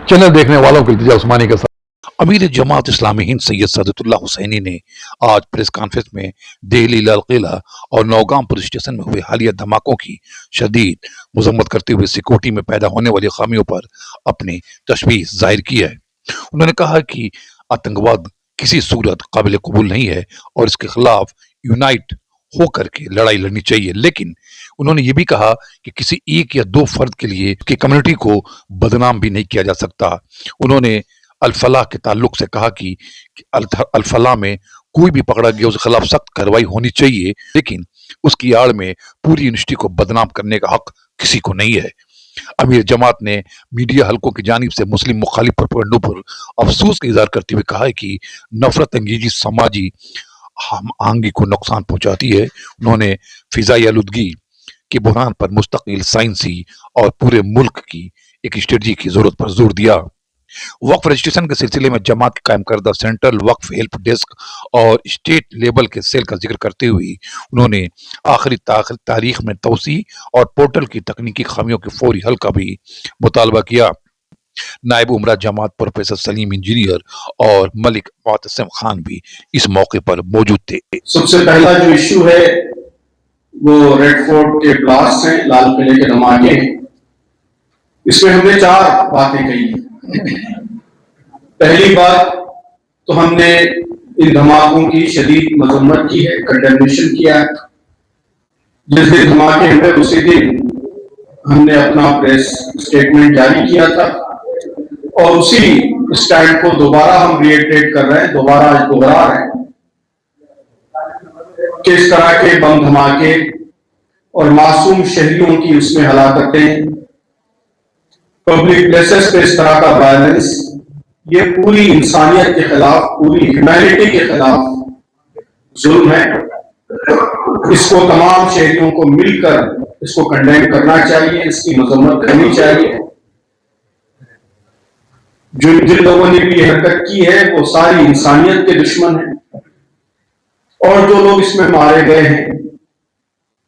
Channel देखने वालों को इल्तिजा उस्मानी के साथ। अमीर जमात इस्लामी हिंद सैयद सादतुल्लाह हुसैनी ने आज प्रेस कॉन्फ्रेंस में दिल्ली लाल किला और नौगाम पुलिस स्टेशन में हुए हालिया धमाकों की शदीद मजम्मत करते हुए सिक्योरिटी में पैदा होने वाली खामियों पर अपनी तशवीश जाहिर की है। उन्होंने कहा कि आतंकवाद किसी सूरत काबिल कबूल नहीं है और इसके खिलाफ यूनाइट होकर के लड़ाई लड़नी चाहिए, लेकिन उन्होंने ये भी कहा कि किसी एक या दो फर्द के लिए कि कम्युनिटी को बदनाम भी नहीं किया जा सकता। उन्होंने अल-फलाह के ताल्लुक से कहा कि अल-फलाह में कोई भी पकड़ा गया उसके खिलाफ सख्त कार्रवाई होनी चाहिए, लेकिन उसकी आड़ में पूरी यूनिवर्सिटी को बदनाम करने का हक किसी को नहीं है। अमीर जमात ने मीडिया हलकों की जानिब से मुस्लिम मुखालिफ प्रोपेगेंडों पर अफसोस का इजहार करते हुए कहा है कि नफरत अंगेजी समाजी हम आहंगी को नुकसान पहुंचाती है। उन्होंने फिजाई आलूदगी के बुहरान पर मुस्तकिल साइंसी और पूरे मुल्क की एक स्ट्रेटजी की जरूरत पर जोर दिया। वक्फ रजिस्ट्रेशन के सिलसिले में जमात के कायम करदा सेंट्रल वक्फ हेल्प डेस्क और स्टेट लेवल के सेल का जिक्र करते हुए उन्होंने आखिरी तारीख में तोसी और पोर्टल की तकनीकी खामियों के फौरी हल का भी मुतालबा किया। नायब उमरा जमात प्रोफेसर सलीम इंजीनियर और मलिक मुअत्तसिम खान भी इस मौके पर मौजूद थे। सबसे पहला जो इश्यू है वो रेड फोर्ट के ब्लास्ट है, लाल किले के धमाके। इसमें हमने 4 बातें कही। पहली बात तो हमने इन धमाकों की शदीद मजम्मत की है, कंडेमनेशन किया है। जिस दिन धमाके हुए उसी दिन हमने अपना प्रेस स्टेटमेंट जारी किया था और उसी स्टैंड को दोबारा हम रिएटरेट कर रहे हैं, दोबारा आज दोहरा रहे हैं कि इस तरह के बम धमाके और मासूम शहरियों की उसमें हलाकतें, पब्लिक प्लेसेस पे इस तरह का वायलेंस, ये पूरी इंसानियत के खिलाफ, पूरी ह्यूमैनिटी के खिलाफ जुल्म है। इसको तमाम शहरियों को मिलकर इसको कंडेम करना चाहिए, इसकी मजम्मत करनी चाहिए। जिन लोगों ने भी हरकत की है वो सारी इंसानियत के दुश्मन हैं और जो लोग इसमें मारे गए हैं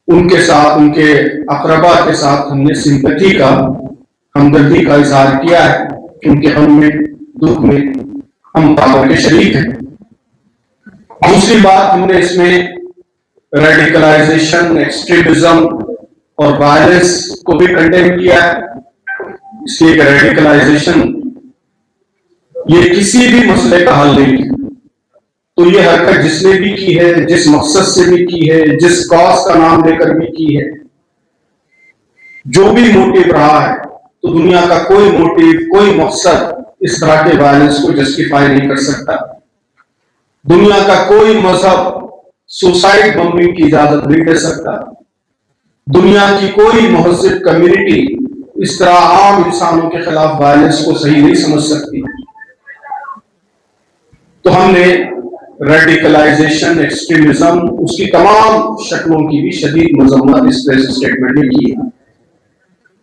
उनके साथ, उनके अकरबा के साथ हमने सिंपैथी का, हमदर्दी का इजहार किया है कि उनके गम में, दुख में हम पावर के शरीक हैं। दूसरी बात, हमने इसमें रेडिकलाइजेशन, एक्सट्रीमिज्म और वायलेंस को भी कंडेम किया है। इसलिए रेडिकलाइजेशन ये किसी भी मसले का हल नहीं है। तो ये हरकत जिसने भी की है, जिस मकसद से भी की है, जिस कॉज का नाम लेकर भी की है, जो भी मोटिव रहा है, तो दुनिया का कोई मोटिव, कोई मकसद इस तरह के वायलेंस को जस्टिफाई नहीं कर सकता। दुनिया का कोई मजहब सुसाइड बम्बिंग की इजाजत नहीं दे सकता। दुनिया की कोई महजिब कम्युनिटी इस तरह आम इंसानों के खिलाफ वायलेंस को सही नहीं समझ सकती। तो हमने रेडिकलाइजेशन, एक्सट्रीमिज्म, उसकी तमाम शक्लों की भी शदीद मजम्मत इस प्रेस स्टेटमेंट में की है।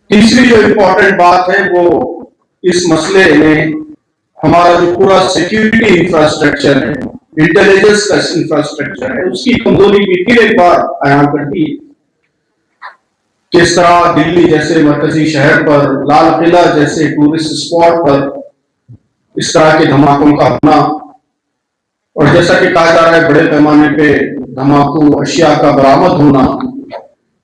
तीसरी जो इंपॉर्टेंट बात है वो इस मसले में हमारा जो पूरा सिक्योरिटी इंफ्रास्ट्रक्चर है, इंटेलिजेंस का इंफ्रास्ट्रक्चर है, उसकी कमजोरी भी फिर एक बार आयाम करती है। किस तरह दिल्ली जैसे मरकजी शहर पर, लाल किला जैसे टूरिस्ट स्पॉट पर इस तरह के धमाकों का होना, और जैसा कि कहा जा रहा है बड़े पैमाने पे धमाकू अशिया का बरामद होना,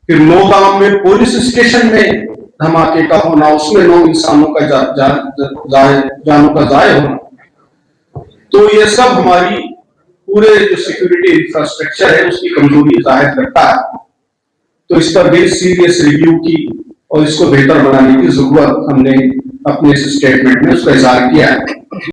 फिर नौगाम में पुलिस स्टेशन में धमाके का होना, उसमें 9 इंसानों का जानों का जाय होना, तो ये सब हमारी पूरे जो सिक्योरिटी इंफ्रास्ट्रक्चर है उसकी कमजोरी जाहिर करता है। तो इस पर भी सीरियस रिव्यू की और इसको बेहतर बनाने की जरूरत हमने अपने इस स्टेटमेंट में उसका इजहार किया है।